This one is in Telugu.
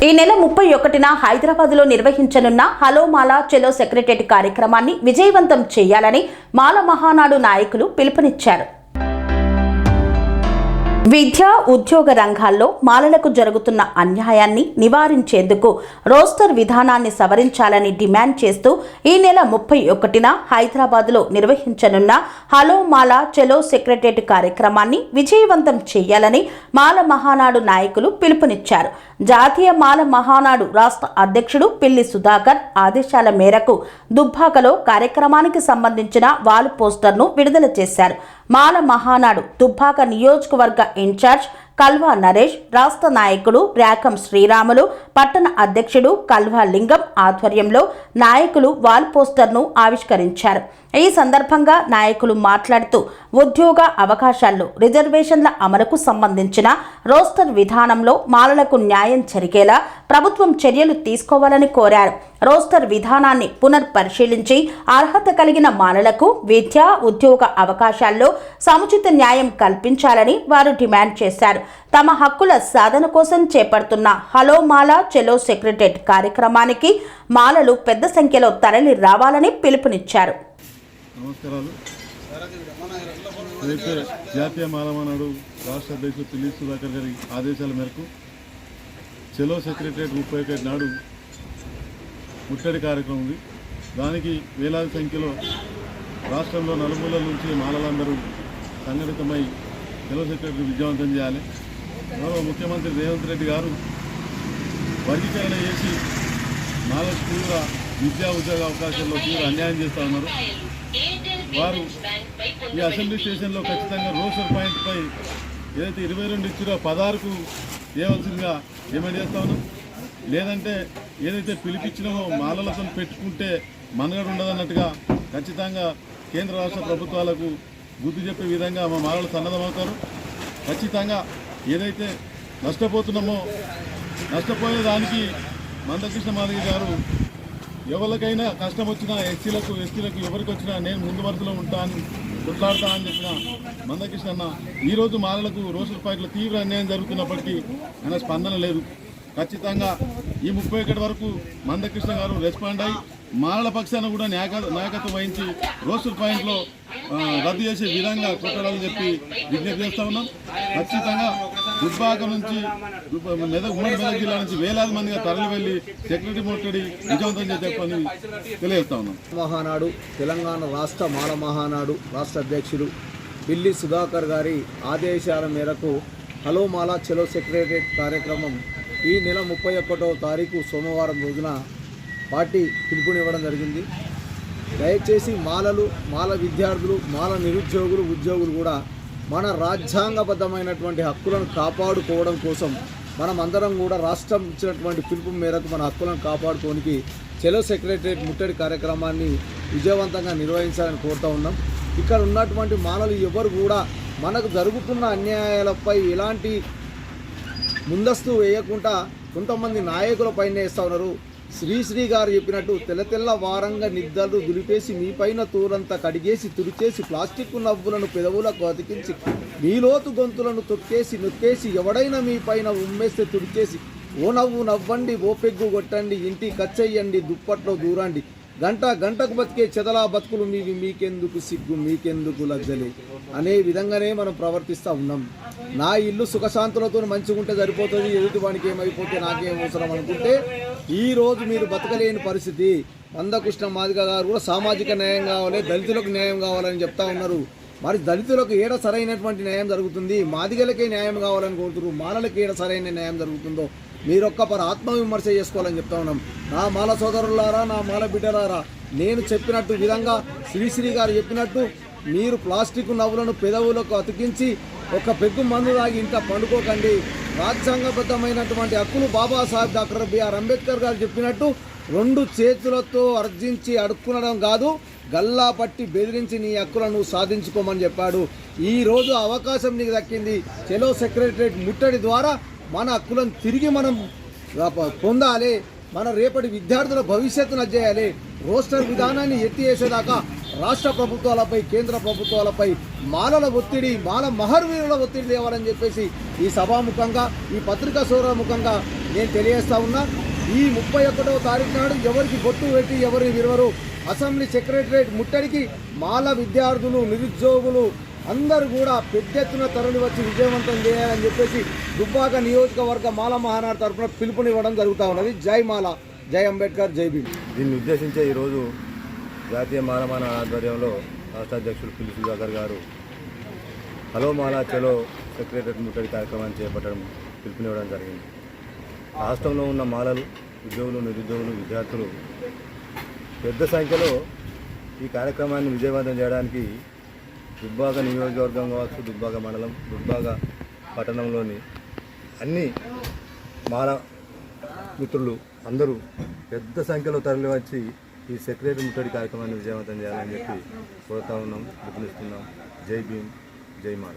ఈ నెల 31న హైదరాబాద్లో నిర్వహించనున్న హలో మాలా చెలో సెక్రటేరియట్ కార్యక్రమాన్ని విజయవంతం చేయాలని మాల మహానాడు నాయకులు పిలుపునిచ్చారు. విద్య ఉద్యోగ రంగాల్లో మాలలకు జరుగుతున్న అన్యాయాన్ని నివారించేందుకు రోస్టర్ విధానాన్ని సవరించాలని డిమాండ్ చేస్తూ ఈ నెల 31న హైదరాబాద్లో నిర్వహించనున్న హలో మాలా చెలో సెక్రటేరియట్ కార్యక్రమాన్ని విజయవంతం చేయాలని మాల మహానాడు నాయకులు పిలుపునిచ్చారు. జాతీయ మాల మహానాడు రాష్ట్ర అధ్యక్షుడు పిల్లి సుధాకర్ ఆదేశాల మేరకు దుబ్బాకలో కార్యక్రమానికి సంబంధించిన వాల్ పోస్టర్ను విడుదల చేశారు. మాల మహానాడు దుబ్బాక నియోజకవర్గ ఇన్ఛార్జ్ కల్వా నరేష్, రాష్ట్ర నాయకుడు ర్యాకం శ్రీరాములు, పట్టణ అధ్యక్షుడు కల్వా లింగం ఆధ్వర్యంలో నాయకులు వాల్ పోస్టర్ను ఆవిష్కరించారు. ఈ సందర్భంగా నాయకులు మాట్లాడుతూ ఉద్యోగ అవకాశాల్లో రిజర్వేషన్ల అమలుకు సంబంధించిన రోస్టర్ విధానంలో మాలలకు న్యాయం జరిగేలా ప్రభుత్వం చర్యలు తీసుకోవాలని కోరారు. రోస్టర్ విధానాన్ని పునర్పరిశీలించి అర్హత కలిగిన మాలలకు విద్య ఉద్యోగ అవకాశాల్లో సముచిత న్యాయం కల్పించాలని వారు డిమాండ్ చేశారు. తమ హక్కుల సాధన కోసం చేపడుతున్న హలో మాలా చెలో సెక్రటేరియట్ కార్యక్రమానికి మాలలు పెద్ద సంఖ్యలో తరలి రావాలని పిలుపునిచ్చారు. నమస్కారాలు. అయితే జాతీయ మాలమనాడు రాష్ట్ర అధ్యక్షుడు పిల్లి సుధాకర్ గారి ఆదేశాల మేరకు చెలో సెక్రటేరియట్ 31 నాడు ముట్టడి కార్యక్రమం ఉంది. దానికి వేలాది సంఖ్యలో రాష్ట్రంలో నలుమూలల నుంచి మాలలందరూ సంఘటితమై చెలో సెక్రటరీ విజయవంతం చేయాలి. గౌరవ ముఖ్యమంత్రి రేవంత్ రెడ్డి గారు వర్గీకరణ చేసి మాలకు తీవ్ర విద్యా ఉద్యోగ అవకాశాల్లో తీవ్ర అన్యాయం చేస్తూ ఉన్నారు. వారు ఈ అసెంబ్లీ స్టేషన్లో ఖచ్చితంగా రోస్టర్ పాయింట్పై ఏదైతే 22 ఇచ్చారో 16కు చేయవలసిందిగా డిమాండ్ చేస్తా ఉన్నాం. లేదంటే ఏదైతే పిలిపించినామో మాలలతో పెట్టుకుంటే మనగడ ఉండదన్నట్టుగా ఖచ్చితంగా కేంద్ర రాష్ట్ర ప్రభుత్వాలకు బుద్ధి చెప్పే విధంగా మా మాలలు సన్నద్ధమవుతారు. ఖచ్చితంగా ఏదైతే నష్టపోతున్నామో నష్టపోయేదానికి మందకృష్ణ మాదిగ గారు ఎవరికైనా కష్టం వచ్చినా ఎస్సీలకు ఎస్టీలకు ఎవరికి వచ్చినా నేను ముందు వరుసలో ఉంటాను కొట్లాడతా అని చెప్పిన మందకృష్ణ అన్న ఈరోజు మాలలకు రోస్టర్ పాయింట్లో తీవ్ర అన్యాయం జరుగుతున్నప్పటికీ ఆయన స్పందన లేదు. ఖచ్చితంగా ఈ 31 వరకు మందకృష్ణ గారు రెస్పాండ్ అయ్యి మాలల పక్షాన కూడా నాయకత్వం వహించి రోస్టర్ పాయింట్లో రద్దు చేసే విధంగా కొట్టాలని చెప్పి విజ్ఞప్తి చేస్తూ ఉన్నాం. ఖచ్చితంగా దుబ్బాక నుంచి మెదక్ జిల్లా నుంచి వేలాది మందిగా తరలి వెళ్లి సెక్రటరీ ముట్టడి విజయవంతం చేసే తెలియజేస్తా ఉన్నాం. మహానాడు తెలంగాణ రాష్ట్ర మాల మహానాడు రాష్ట్ర అధ్యక్షుడు పిల్లి సుధాకర్ గారి ఆదేశాల మేరకు హలో మాలా చెలో సెక్రటేరియట్ కార్యక్రమం ఈ నెల 31వ తారీఖు సోమవారం రోజున పార్టీ పిలుపునివ్వడం జరిగింది. దయచేసి మాలలు, మాల విద్యార్థులు, మాల నిరుద్యోగులు, ఉద్యోగులు కూడా మన రాజ్యాంగబద్ధమైనటువంటి హక్కులను కాపాడుకోవడం కోసం మనం అందరం కూడా రాష్ట్రం ఇచ్చినటువంటి పిలుపు మేరకు మన హక్కులను కాపాడుకోనికి చెలో సెక్రటేరియట్ ముట్టడి కార్యక్రమాన్ని విజయవంతంగా నిర్వహించాలని కోరుతూ ఉన్నాం. ఇక్కడ ఉన్నటువంటి మాలలు ఎవరు కూడా మనకు జరుగుతున్న అన్యాయాలపై ఎలాంటి ముందస్తు వేయకుండా కొంతమంది నాయకులపైన వేస్తూ ఉన్నారు. శ్రీశ్రీ గారు చెప్పినట్టు తెల్ల వారంగా నిద్దలు దులిపేసి మీ పైన తూరంతా కడిగేసి తుడిచేసి ప్లాస్టిక్ నవ్వులను పెదవులకు అతికించి మీలోతు గొంతులను తొక్కేసి నొక్కేసి ఎవడైనా మీ పైన ఉమ్మేస్తే తుడిచేసి ఓ నవ్వు నవ్వండి, ఓ పెగ్గు కొట్టండి, ఇంటి కచ్చెయ్యండి, దుప్పట్లో దూరండి, గంటకు బతికే చెదలా బతుకులు మీకెందుకు సిగ్గు, మీకెందుకు లజ్జలే అనే విధంగానే మనం ప్రవర్తిస్తూ ఉన్నాం. నా ఇల్లు సుఖశాంతులతో మంచిగా ఉంటే సరిపోతుంది, ఎదుటి వానికి ఏమైపోతే నాకేం అవసరం అనుకుంటే ఈరోజు మీరు బతకలేని పరిస్థితి. మందకృష్ణ మాదిగ గారు కూడా సామాజిక న్యాయం కావాలి, దళితులకు న్యాయం కావాలని చెప్తా ఉన్నారు. మరి దళితులకు ఏడ సరైనటువంటి న్యాయం జరుగుతుంది? మాదిగలకే న్యాయం కావాలని కోరుతున్నారు. మాలలకి ఏడ సరైన న్యాయం జరుగుతుందో మీరొక్కపరు ఆత్మవిమర్శ చేసుకోవాలని చెప్తా ఉన్నాం. నా మాల సోదరులారా, నా మాల బిడ్డలారా, నేను చెప్పినట్టు విధంగా శ్రీశ్రీ గారు చెప్పినట్టు మీరు ప్లాస్టిక్ నవ్వులను పెదవులకు అతికించి ఒక పెగ్గు మందు తాగి ఇంత పండుకోకండి. రాజ్యాంగబద్ధమైనటువంటి హక్కులు బాబాసాహెబ్ డాక్టర్ బిఆర్ అంబేద్కర్ గారు చెప్పినట్టు 2 చేతులతో అర్జించి అడుక్కునడం కాదు, గల్లా పట్టి బెదిరించి నీ హక్కులను సాధించుకోమని చెప్పాడు. ఈరోజు అవకాశం నీకు దక్కింది. చెలో సెక్రటేరియట్ ముట్టడి ద్వారా మన హక్కులను తిరిగి మనం పొందాలి. మన రేపటి విద్యార్థుల భవిష్యత్తును చేయాలి. రోస్టర్ విధానాన్ని ఎత్తివేసేదాకా రాష్ట్ర ప్రభుత్వాలపై, కేంద్ర ప్రభుత్వాలపై మాలల ఒత్తిడి, మాల మహర్వీరుల ఒత్తిడి లేవాలని చెప్పేసి ఈ సభాముఖంగా, ఈ పత్రికా సౌరముఖంగా నేను తెలియజేస్తా ఉన్నా. ఈ 31వ తారీఖు నాడు ఎవరికి బొట్టు పెట్టి ఎవరిని విరవరు అసెంబ్లీ సెక్రటరేట్ ముట్టడికి మాల విద్యార్థులు, నిరుద్యోగులు అందరూ కూడా పెద్ద ఎత్తున తరలి వచ్చి విజయవంతం చేయాలని చెప్పేసి దుబ్బాక నియోజకవర్గ మాల మహానాడు తరఫున పిలుపునివ్వడం జరుగుతూ ఉన్నది. జై మాల, జై అంబేద్కర్, జై భీమ్. దీన్ని ఉద్దేశించే ఈరోజు జాతీయ మాల మహానాడు ఆధ్వర్యంలో రాష్ట్ర అధ్యక్షులు పిల్లి సుధాకర్ గారు హలో మాల చలో సెక్రటరేట్ ముట్టడి కార్యక్రమాన్ని చేపట్టడం పిలుపునివ్వడం జరిగింది. రాష్ట్రంలో ఉన్న మాలలు, ఉద్యోగులు, నిరుద్యోగులు, విద్యార్థులు పెద్ద సంఖ్యలో ఈ కార్యక్రమాన్ని విజయవంతం చేయడానికి దుబ్బాక నియోజకవర్గం కావచ్చు, దుబ్బాక మండలం, దుబ్బాక పట్టణంలోని అన్ని మాల మిత్రులు అందరూ పెద్ద సంఖ్యలో తరలివచ్చి ఈ సెక్రటరీ ముట్టడి కార్యక్రమాన్ని విజయవంతం చేయాలని చెప్పి కోరుతా ఉన్నాం, పిలుపునిస్తున్నాం. జై భీమ్, జై మాల.